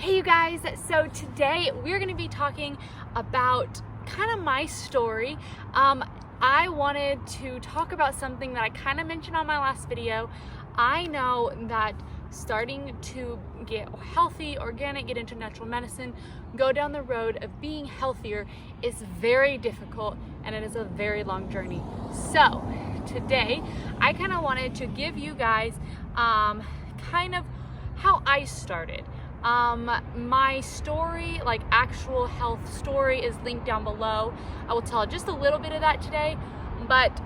Hey you guys, so today we're going to be talking about kind of my story. I wanted to talk about something that I kind of mentioned on my last video. I know that starting to get healthy, organic, get into natural medicine, go down the road of being healthier is very difficult and it is a very long journey. So today I kind of wanted to give you guys kind of how I started. My story, like actual health story, is linked down below. I will tell just a little bit of that today, but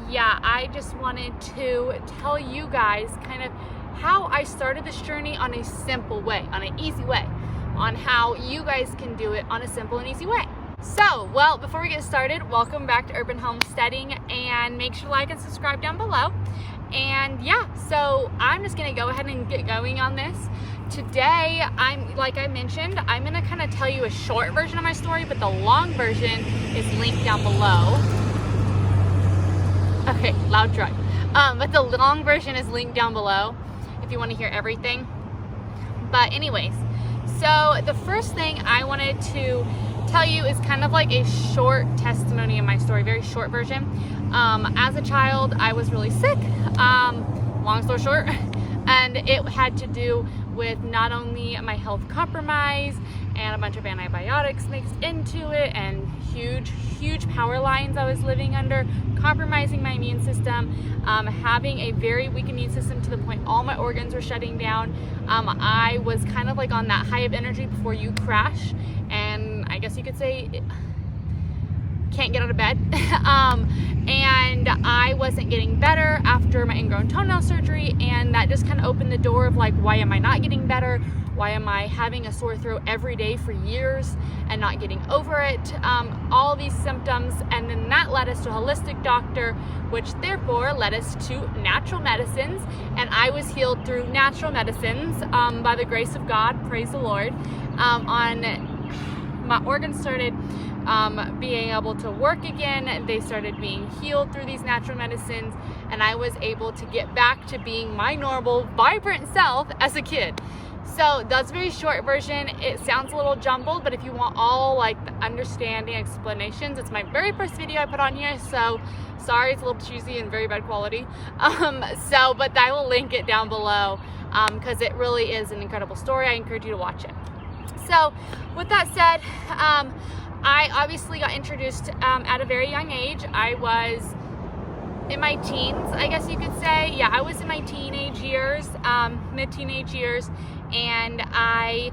yeah, I just wanted to tell you guys kind of how I started this journey on a simple way, on an easy way, on how you guys can do it on a simple and easy way. So, well, before we get started, welcome back to Urban Homesteading, and make sure to like and subscribe down below. And yeah, so I'm just gonna go ahead and get going on this. Today, like I mentioned, I'm gonna kind of tell you a short version of my story, but the long version is linked down below. Okay, loud truck. But the long version is linked down below if you want to hear everything. But anyways, so the first thing I wanted to tell you is kind of like a short testimony of my story, very short version. As a child, I was really sick, long story short, and it had to do with not only my health compromise and a bunch of antibiotics mixed into it and huge power lines I was living under, compromising my immune system, having a very weak immune system to the point all my organs were shutting down. I was kind of like on that high of energy before you crash, and I guess you could say can't get out of bed. And I wasn't getting better after my ingrown toenail surgery, and that just kind of opened the door of like, why am I not getting better? Why am I having a sore throat every day for years and not getting over it? All these symptoms, and then that led us to a holistic doctor, which therefore led us to natural medicines, and I was healed through natural medicines by the grace of God, praise the Lord. My organs started being able to work again. They started being healed through these natural medicines, and I was able to get back to being my normal, vibrant self as a kid. So that's a very short version. It sounds a little jumbled, but if you want all like the understanding explanations, it's my very first video I put on here, so sorry it's a little cheesy and very bad quality. But I will link it down below because it really is an incredible story. I encourage you to watch it. So with that said, I obviously got introduced at a very young age. I was in my teens, I guess you could say. Yeah, I was in my teenage years, mid-teenage years, and I,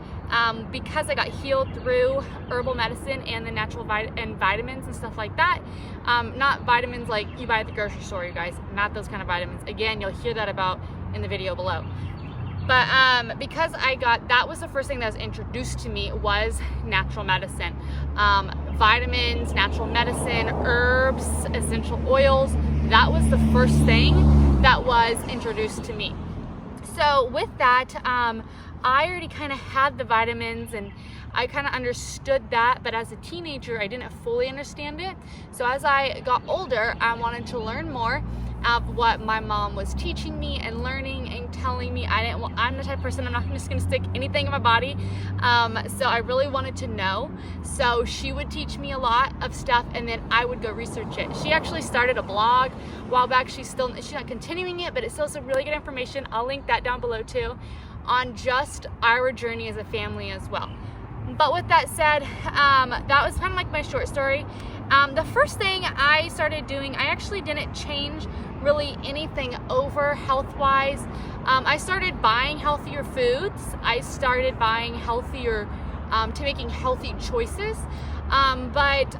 because I got healed through herbal medicine and the natural vitamins and stuff like that, not vitamins like you buy at the grocery store, you guys, not those kind of vitamins. Again, you'll hear that about in the video below. But because that was the first thing that was introduced to me was natural medicine. Vitamins, natural medicine, herbs, essential oils. That was the first thing that was introduced to me. So with that, I already kind of had the vitamins and I kind of understood that, but as a teenager, I didn't fully understand it. So as I got older, I wanted to learn more of what my mom was teaching me and learning and telling me. I'm the type of person, I'm not just gonna stick anything in my body. So I really wanted to know. So she would teach me a lot of stuff, and then I would go research it. She actually started a blog a while back. She's not continuing it, but it's still some really good information. I'll link that down below too, on just our journey as a family as well. But with that said, that was kind of like my short story. The first thing I started doing, I actually didn't change really anything over health-wise. I started buying healthier foods. I started buying healthier, to making healthy choices. But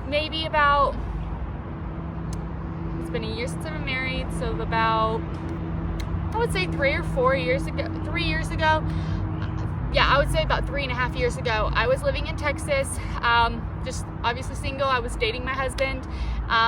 maybe about, it's been a year since I've been married, so about, I would say 3 or 4 years ago, 3 years ago, yeah, I would say about 3.5 years ago, I was living in Texas, just obviously single. I was dating my husband.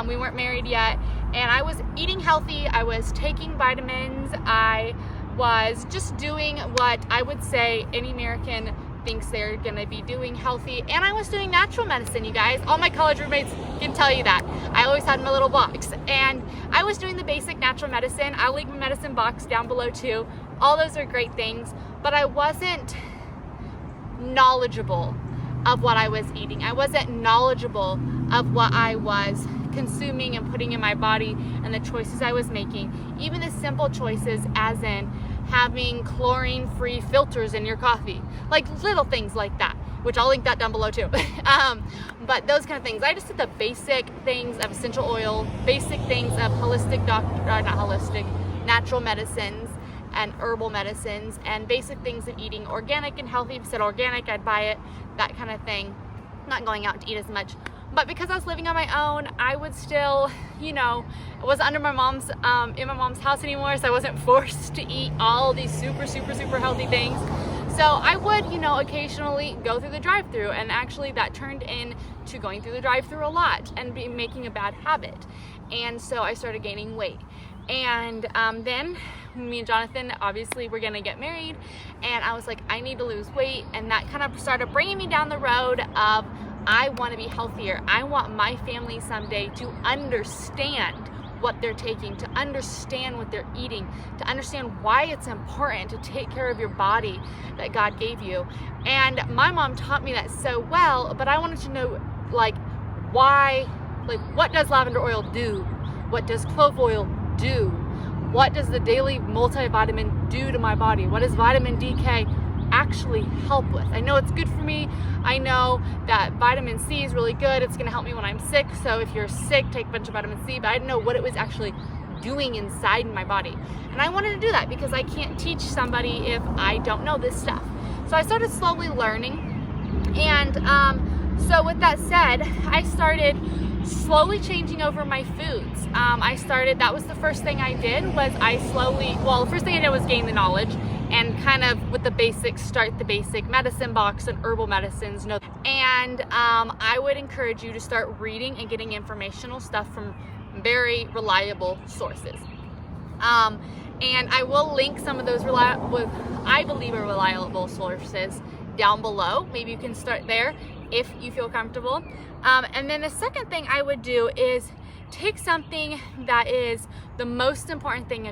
We weren't married yet, and I was eating healthy. I was taking vitamins. I was just doing what I would say any American thinks they're gonna be doing healthy, and I was doing natural medicine, you guys. All my college roommates can tell you that. I always had my little box, and I was doing the basic natural medicine. I'll link my medicine box down below too. All those are great things. but I wasn't knowledgeable of what I was eating. I wasn't knowledgeable of what I was consuming and putting in my body and the choices I was making, even the simple choices as in having chlorine-free filters in your coffee, like little things like that, which I'll link that down below too. But those kind of things. I just did the basic things of essential oil, basic things of natural medicines and herbal medicines, and basic things of eating organic and healthy. If it said organic, I'd buy it, that kind of thing. Not going out to eat as much. But because I was living on my own, I would still, I wasn't under my mom's, in my mom's house anymore, so I wasn't forced to eat all these super, super, super healthy things. So I would, occasionally go through the drive-thru, and actually that turned into going through the drive-thru a lot and making a bad habit. And so I started gaining weight. And then me and Jonathan, obviously, we're gonna get married, and I was like, I need to lose weight, and that kind of started bringing me down the road of, I want to be healthier. I want my family someday to understand what they're taking, to understand what they're eating, to understand why it's important to take care of your body that God gave you. And my mom taught me that so well, but I wanted to know, why, what does lavender oil do? What does clove oil do? What does the daily multivitamin do to my body? What does vitamin DK actually help with? I know it's good for me. I know that vitamin C is really good. It's going to help me when I'm sick. So if you're sick, take a bunch of vitamin C. But I didn't know what it was actually doing inside my body. And I wanted to do that because I can't teach somebody if I don't know this stuff. So I started slowly learning. And so with that said, I started slowly changing over my foods. That was the first thing I did, the first thing I did was gain the knowledge and kind of with the basics, start the basic medicine box and herbal medicines. And I would encourage you to start reading and getting informational stuff from very reliable sources. And I will link some of those I believe are reliable sources down below. Maybe you can start there if you feel comfortable. And then the second thing I would do is take something that is the most important thing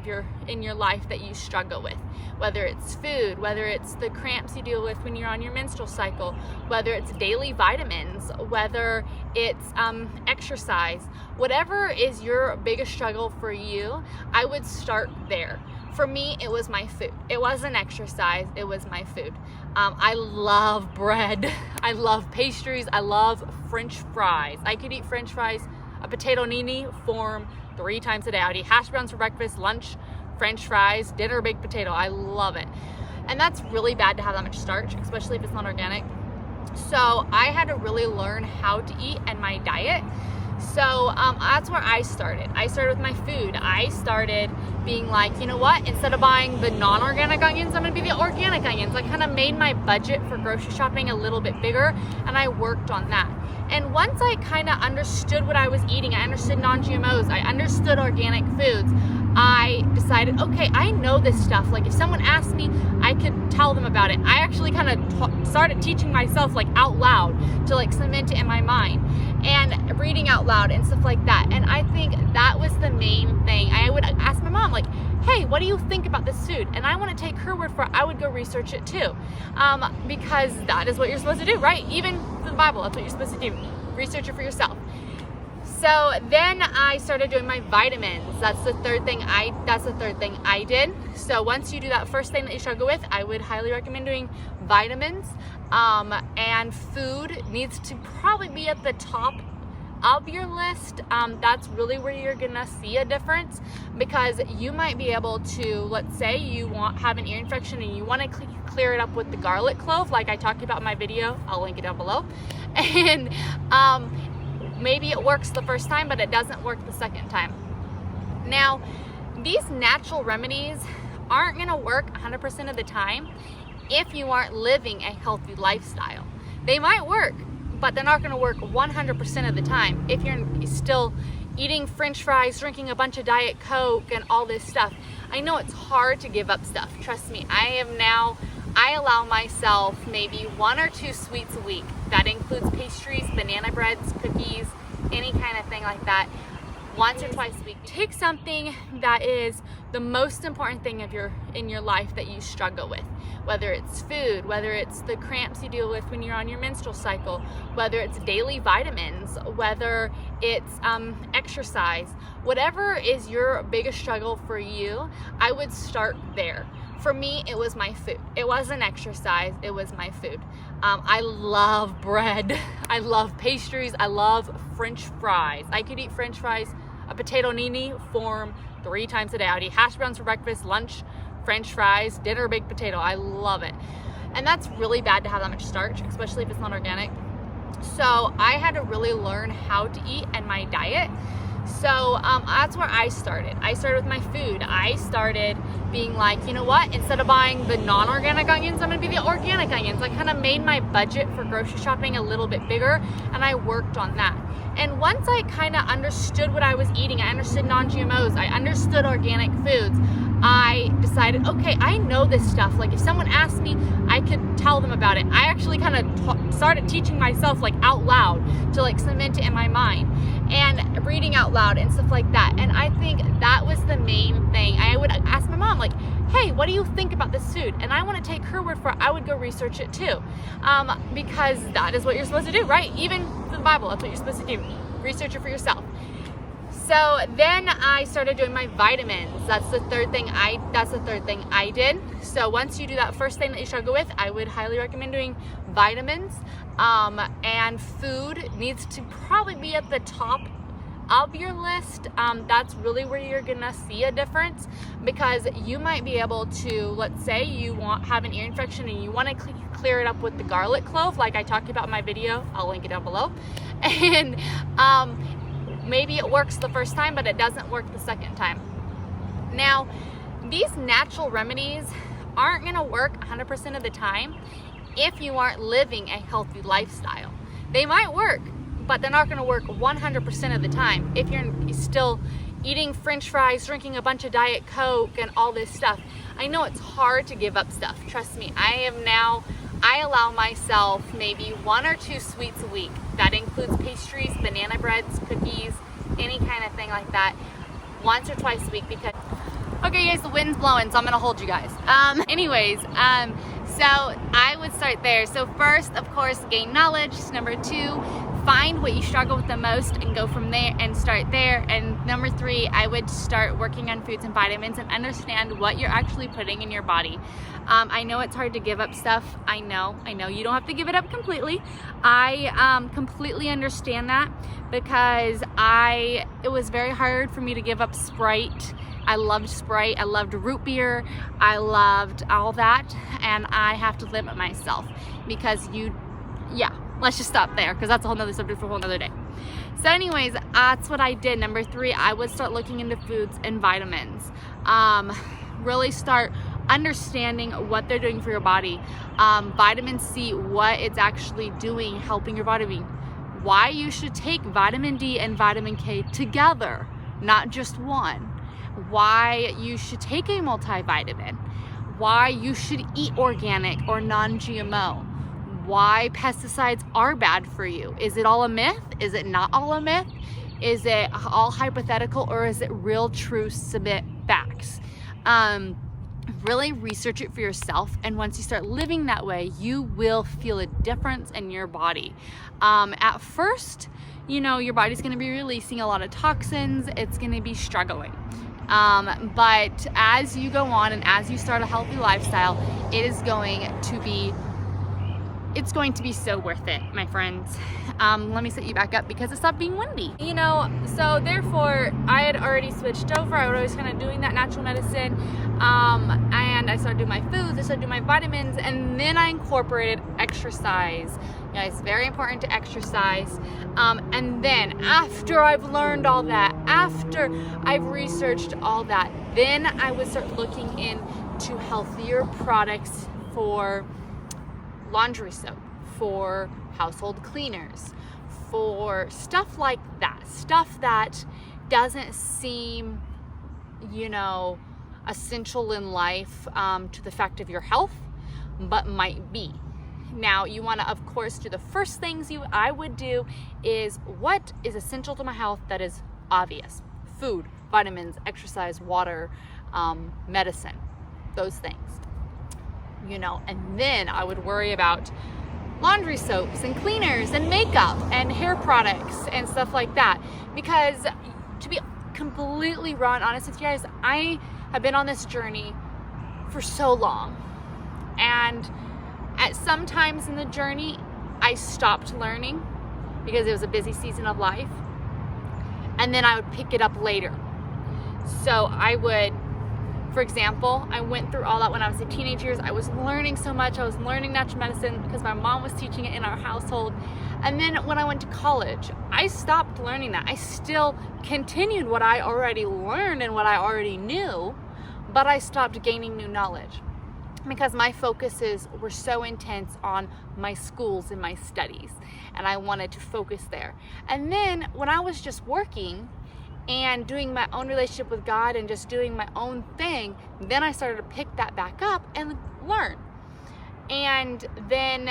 in your life that you struggle with, whether it's food, whether it's the cramps you deal with when you're on your menstrual cycle, whether it's daily vitamins, whether it's exercise, whatever is your biggest struggle for you, I would start there. For me, it was my food. It wasn't exercise, it was my food. I love bread. I love pastries. I love French fries. I could eat French fries, a potato nini form 3 times a day. I would eat hash browns for breakfast, lunch, French fries, dinner, baked potato. I love it. And that's really bad to have that much starch, especially if it's not organic. So I had to really learn how to eat and my diet. So that's where I started. I started with my food. I started being like, you know what? Instead of buying the non-organic onions, I'm gonna be the organic onions. I kind of made my budget for grocery shopping a little bit bigger, and I worked on that. And once I kind of understood what I was eating, I understood non-GMOs, I understood organic foods, I decided, okay, I know this stuff. Like if someone asked me, I could tell them about it. I actually kind of started teaching myself out loud to cement it in my mind and reading out loud and stuff like that. And I think that was the main thing. I would ask my mom hey, what do you think about this food? And I want to take her word for it. I would go research it too, because that is what you're supposed to do, right? Even for the Bible, that's what you're supposed to do. Research it for yourself. So then I started doing my vitamins. That's the third thing I did. So once you do that first thing that you struggle with, I would highly recommend doing vitamins. And food needs to probably be at the top of your list. That's really where you're gonna see a difference, because you might be able to, let's say you have an ear infection and you want to clear it up with the garlic clove, like I talked about in my video. I'll link it down below. And maybe it works the first time, but it doesn't work the second time. Now, these natural remedies aren't gonna work 100% of the time if you aren't living a healthy lifestyle. They might work, but they're not gonna work 100% of the time if you're still eating French fries, drinking a bunch of Diet Coke and all this stuff. I know it's hard to give up stuff. Trust me, I allow myself maybe 1 or 2 sweets a week. That includes pastries, banana breads, cookies, any kind of thing like that. once or twice a week. Take something that is the most important thing in your life that you struggle with, whether it's food, whether it's the cramps you deal with when you're on your menstrual cycle, whether it's daily vitamins, whether it's exercise, whatever is your biggest struggle for you, I would start there. For me, it was my food. It wasn't exercise, it was my food. I love bread. I love pastries. I love French fries. I could eat French fries, a potato nini form 3 times a day. I'd eat hash browns for breakfast, lunch, French fries, dinner, baked potato. I love it. And that's really bad to have that much starch, especially if it's not organic. So I had to really learn how to eat and my diet. So that's where I started. I started with my food. I started being like, you know what? Instead of buying the non-organic onions, I'm gonna be the organic onions. I kind of made my budget for grocery shopping a little bit bigger, and I worked on that. And once I kind of understood what I was eating, I understood non-GMOs, I understood organic foods, I decided, okay, I know this stuff. Like if someone asked me, I could tell them about it. I actually kind of started teaching myself like out loud to like cement it in my mind and reading out loud and stuff like that. And I think that was the main thing. I would ask my mom like, hey, what do you think about this food? And I want to take her word for it. I would go research it too, because that is what you're supposed to do, right? Even the Bible, that's what you're supposed to do. Research it for yourself. So then I started doing my vitamins. That's the third thing I did. So once you do that first thing that you struggle with, I would highly recommend doing vitamins. And food needs to probably be at the top of your list. That's really where you're gonna see a difference, because you might be able to, let's say you have an ear infection and you want to clear it up with the garlic clove, like I talked about in my video. I'll link it down below. And maybe it works the first time, but it doesn't work the second time. Now, these natural remedies aren't gonna work 100% of the time if you aren't living a healthy lifestyle. They might work, but they're not gonna work 100% of the time if you're still eating French fries, drinking a bunch of Diet Coke and all this stuff. I know it's hard to give up stuff. Trust me, I allow myself maybe 1 or 2 sweets a week. That includes pastries, banana breads, cookies, any kind of thing like that, once or twice a week. Because, okay guys, the wind's blowing, so I'm gonna hold you guys. So I would start there. So first, of course, gain knowledge. Number 2, find what you struggle with the most and go from there and start there. And number 3, I would start working on foods and vitamins and understand what you're actually putting in your body. I know it's hard to give up stuff. I know you don't have to give it up completely. I completely understand that, because it was very hard for me to give up Sprite. I loved Sprite, I loved root beer, I loved all that, and I have to limit myself because let's just stop there, because that's a whole nother subject for a whole nother day. So anyways, that's what I did. Number 3, I would start looking into foods and vitamins. Really start understanding what they're doing for your body. Vitamin C, what it's actually doing, helping your body. Why you should take vitamin D and vitamin K together, not just one. Why you should take a multivitamin. Why you should eat organic or non-GMO. Why pesticides are bad for you. Is it all a myth? Is it not all a myth? Is it all hypothetical, or is it real, true, submit facts? Really research it for yourself, and once you start living that way, you will feel a difference in your body. At first, your body's going to be releasing a lot of toxins. It's going to be struggling. But as you go on and as you start a healthy lifestyle, it's going to be so worth it, my friends. Let me set you back up because it stopped being windy. So therefore I had already switched over. I was kind of doing that natural medicine. And I started doing my foods, I started doing my vitamins, and then I incorporated exercise. It's very important to exercise. And then after I've learned all that, after I've researched all that, then I would start looking into healthier products for laundry soap, for household cleaners, for stuff like that. Stuff that doesn't seem, essential in life to the fact of your health, but might be. Now, you want to, of course, do the first things I would do is what is essential to my health that is obvious. Food, vitamins, exercise, water, medicine, those things, you know. And then I would worry about laundry soaps and cleaners and makeup and hair products and stuff like that. Because to be completely raw and honest with you guys, I have been on this journey for so long. And at some times in the journey, I stopped learning because it was a busy season of life. And then I would pick it up later. So I would, for example, I went through all that when I was in teenage years. I was learning so much. I was learning natural medicine because my mom was teaching it in our household. And then when I went to college, I stopped learning that. I still continued what I already learned and what I already knew, but I stopped gaining new knowledge because my focuses were so intense on my schools and my studies, and I wanted to focus there. And then when I was just working and doing my own relationship with God and just doing my own thing, then I started to pick that back up and learn. And then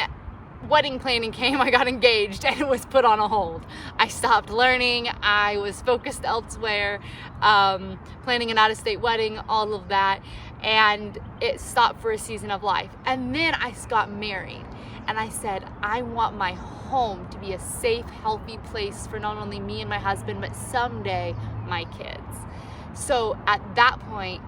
wedding planning came, I got engaged, and it was put on a hold. I stopped learning, I was focused elsewhere, planning an out-of-state wedding, all of that, and it stopped for a season of life. And then I got married, and I said, I want my home to be a safe, healthy place for not only me and my husband, but someday my kids. So at that point,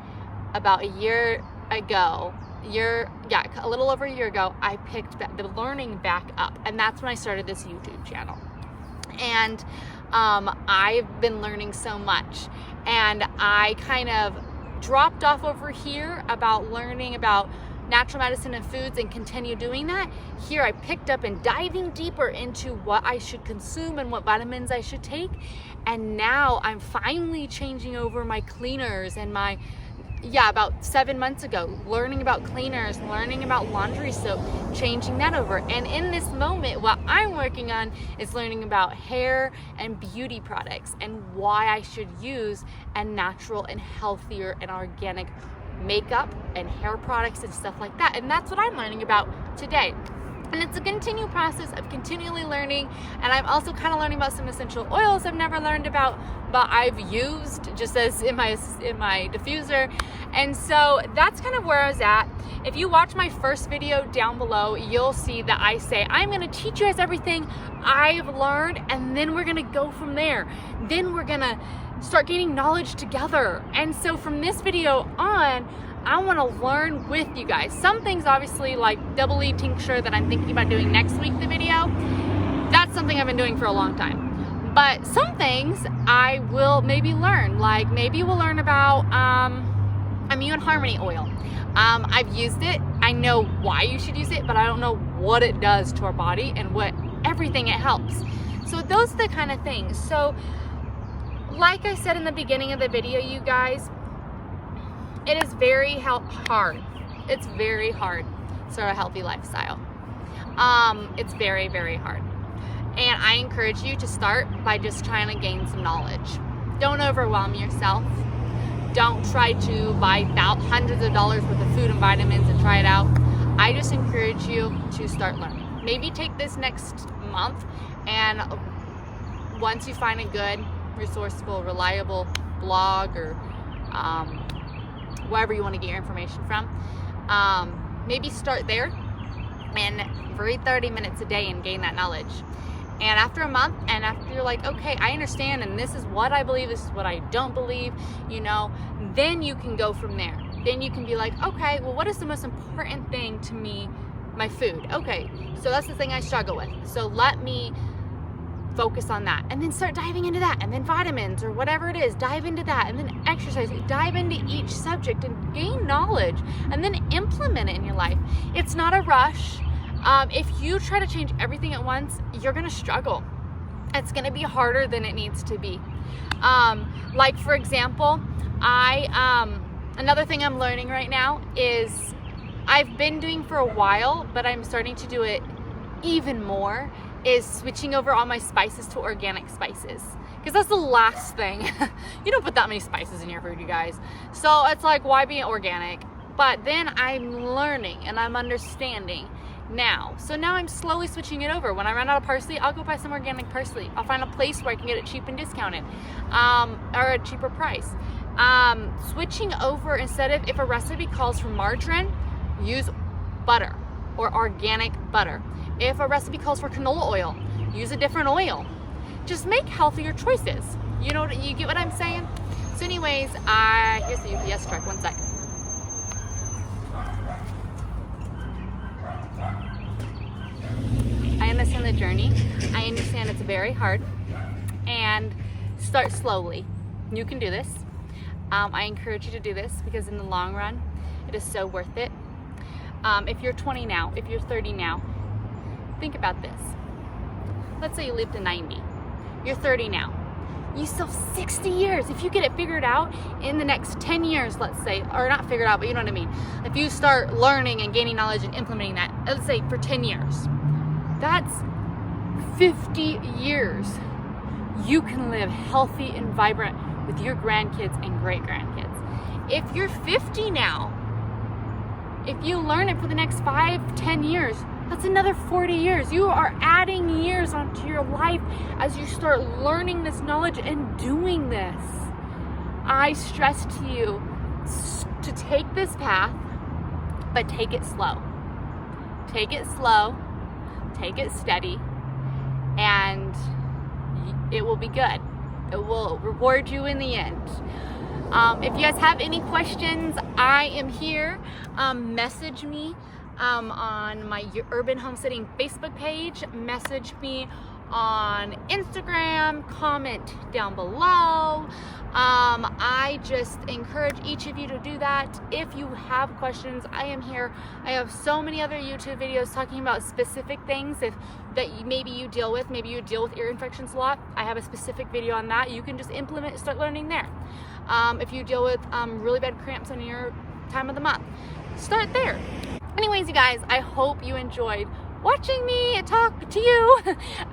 about a year ago, a little over a year ago, I picked the learning back up, and that's when I started this YouTube channel. And I've been learning so much, and I kind of dropped off over here about learning about natural medicine and foods and continue doing that. Here I picked up and diving deeper into what I should consume and what vitamins I should take. And now I'm finally changing over my cleaners and about 7 months ago, learning about cleaners, learning about laundry soap, changing that over. And in this moment, what I'm working on is learning about hair and beauty products and why I should use a natural and healthier and organic makeup and hair products and stuff like that. And that's what I'm learning about today. And it's a continual process of continually learning. And I'm also kind of learning about some essential oils I've never learned about, but I've used just as in my diffuser. And so that's kind of where I was at. If you watch my first video down below, you'll see that I say, I'm going to teach you guys everything I've learned, and then we're going to go from there. Then we're going to start gaining knowledge together. And so from this video on, I want to learn with you guys. Some things, obviously, like double leaf tincture that I'm thinking about doing next week, the video, that's something I've been doing for a long time. But some things I will maybe learn, like maybe we'll learn about Immune Harmony oil. I've used it. I know why you should use it, but I don't know what it does to our body and what everything it helps. So those are the kind of things. So like I said in the beginning of the video, you guys, it is very hard. It's very hard to start a healthy lifestyle. It's very, very hard. And I encourage you to start by just trying to gain some knowledge. Don't overwhelm yourself. Don't try to buy hundreds of dollars worth of food and vitamins and try it out. I just encourage you to start learning. Maybe take this next month, and once you find a good, resourceful, reliable blog or wherever you want to get your information from, maybe start there and read 30 minutes a day and gain that knowledge. And after a month, and after you're like, okay, I understand, and this is what I believe, this is what I don't believe, then you can go from there. Then you can be like, okay, well, what is the most important thing to me? My food. Okay, so that's the thing I struggle with. So let me focus on that, and then start diving into that, and then vitamins or whatever it is, dive into that, and then exercise, dive into each subject and gain knowledge, and then implement it in your life. It's not a rush. If you try to change everything at once, you're gonna struggle. It's gonna be harder than it needs to be. Like for example, another thing I'm learning right now is I've been doing for a while, but I'm starting to do it even more, is switching over all my spices to organic spices, because that's the last thing. You don't put that many spices in your food, you guys. So it's like, why be organic? But then I'm learning and I'm understanding now. So now I'm slowly switching it over. When I run out of parsley, I'll go buy some organic parsley. I'll find a place where I can get it cheap and discounted, or a cheaper price. Switching over, instead of, if a recipe calls for margarine, use butter or organic butter. If a recipe calls for canola oil, use a different oil. Just make healthier choices. You know, you get what I'm saying? So anyways, here's the UPS truck, one sec. I understand the journey. I understand it's very hard, and start slowly. You can do this. I encourage you to do this because in the long run, it is so worth it. If you're 20 now, if you're 30 now, think about this. Let's say you live to 90. You're 30 now. You still have 60 years. If you get it figured out in the next 10 years, let's say, or not figured out, but you know what I mean. If you start learning and gaining knowledge and implementing that, let's say for 10 years, that's 50 years. You can live healthy and vibrant with your grandkids and great grandkids. If you're 50 now, if you learn it for the next 5-10 years, that's another 40 years. You are adding years onto your life as you start learning this knowledge and doing this. I stress to you to take this path, but take it slow. Take it slow, take it steady, and it will be good. It will reward you in the end. If you guys have any questions, I am here. Message me on my Urban Homesteading Facebook page. Message me on Instagram. Comment down below. I just encourage each of you to do that. If you have questions, I am here. I have so many other YouTube videos talking about specific things that maybe you deal with. Maybe you deal with ear infections a lot. I have a specific video on that. You can just implement, start learning there. If you deal with really bad cramps on your time of the month, start there. Anyways, you guys, I hope you enjoyed watching me talk to you.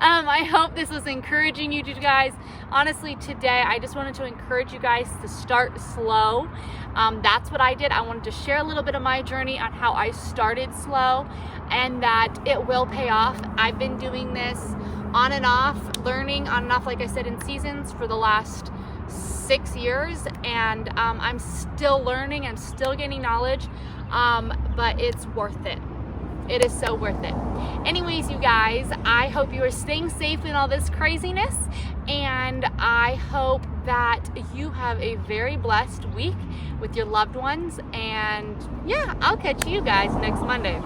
I hope this was encouraging you guys. Honestly, today I just wanted to encourage you guys to start slow. That's what I did. I wanted to share a little bit of my journey on how I started slow, and that it will pay off. I've been doing this on and off, learning on and off, like I said, in seasons for the last 6 years, and I'm still learning. I'm still gaining knowledge, but it's worth it. It is so worth it. Anyways, you guys, I hope you are staying safe in all this craziness, and I hope that you have a very blessed week with your loved ones. And yeah, I'll catch you guys next Monday.